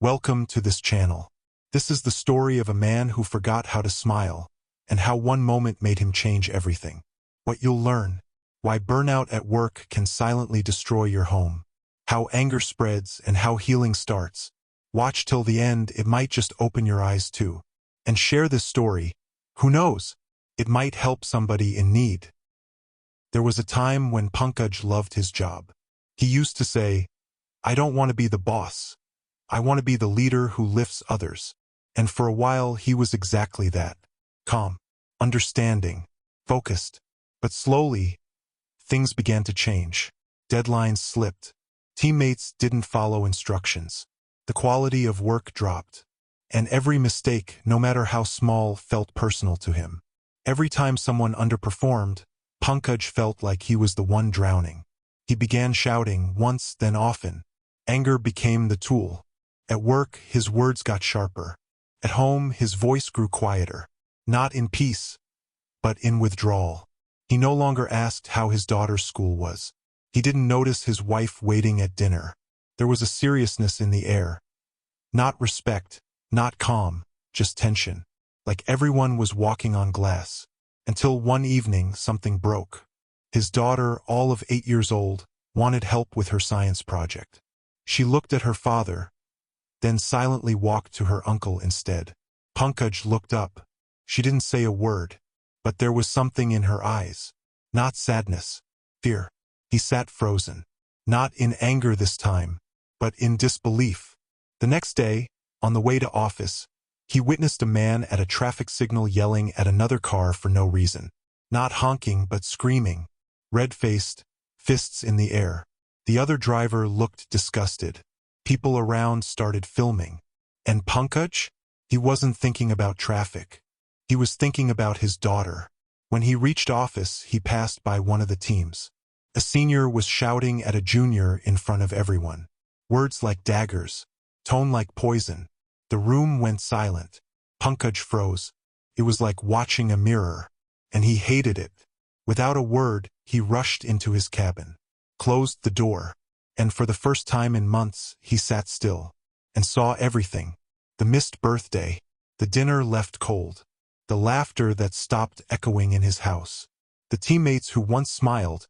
Welcome to this channel. This is the story of a man who forgot how to smile, and how one moment made him change everything. What you'll learn: why burnout at work can silently destroy your home, how anger spreads and how healing starts. Watch till the end, it might just open your eyes too. And share this story. Who knows? It might help somebody in need. There was a time when Pankaj loved his job. He used to say, "I don't want to be the boss. I want to be the leader who lifts others." And for a while he was exactly that. Calm, understanding, focused. But slowly, things began to change. Deadlines slipped. Teammates didn't follow instructions. The quality of work dropped. And every mistake, no matter how small, felt personal to him. Every time someone underperformed, Pankaj felt like he was the one drowning. He began shouting, once, then often. Anger became the tool. At work, his words got sharper. At home, his voice grew quieter. Not in peace, but in withdrawal. He no longer asked how his daughter's school was. He didn't notice his wife waiting at dinner. There was a seriousness in the air. Not respect, not calm, just tension. Like everyone was walking on glass. Until one evening, something broke. His daughter, all of 8 years old, wanted help with her science project. She looked at her father, then silently walked to her uncle instead. Pankaj looked up. She didn't say a word, but there was something in her eyes. Not sadness, fear. He sat frozen. Not in anger this time, but in disbelief. The next day, on the way to office, he witnessed a man at a traffic signal yelling at another car for no reason. Not honking, but screaming. Red-faced, fists in the air. The other driver looked disgusted. People around started filming. And Pankaj? He wasn't thinking about traffic. He was thinking about his daughter. When he reached office, he passed by one of the teams. A senior was shouting at a junior in front of everyone. Words like daggers, tone like poison. The room went silent. Pankaj froze. It was like watching a mirror, and he hated it. Without a word, he rushed into his cabin, closed the door, and for the first time in months, he sat still and saw everything. The missed birthday, the dinner left cold, the laughter that stopped echoing in his house, the teammates who once smiled,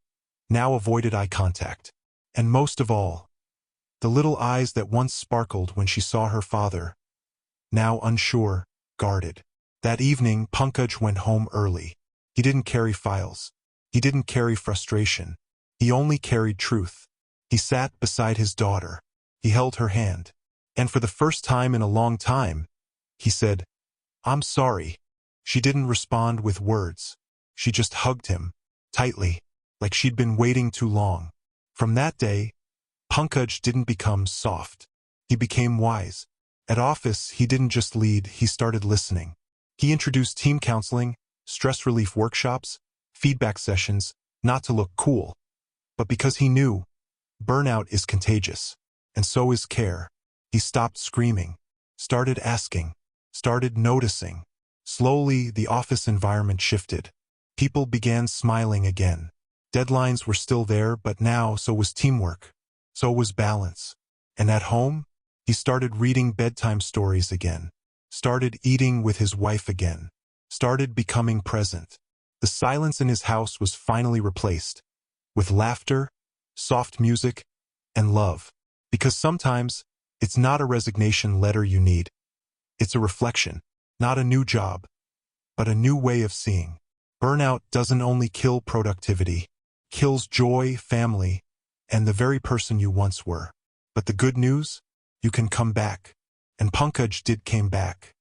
now avoided eye contact, and most of all, the little eyes that once sparkled when she saw her father, now unsure, guarded. That evening, Pankaj went home early. He didn't carry files. He didn't carry frustration. He only carried truth. He sat beside his daughter. He held her hand. And for the first time in a long time, he said, "I'm sorry." She didn't respond with words. She just hugged him, tightly, like she'd been waiting too long. From that day, Pankaj didn't become soft. He became wise. At office, he didn't just lead, he started listening. He introduced team counseling, stress relief workshops, feedback sessions, not to look cool, but because he knew burnout is contagious, and so is care. He stopped screaming, started asking, started noticing. Slowly, the office environment shifted. People began smiling again. Deadlines were still there, but now so was teamwork. So was balance. And at home, he started reading bedtime stories again, started eating with his wife again, started becoming present. The silence in his house was finally replaced with laughter, soft music, and love. Because sometimes, it's not a resignation letter you need. It's a reflection, not a new job, but a new way of seeing. Burnout doesn't only kill productivity, kills joy, family, and the very person you once were. But the good news? You can come back. And Pankaj did came back.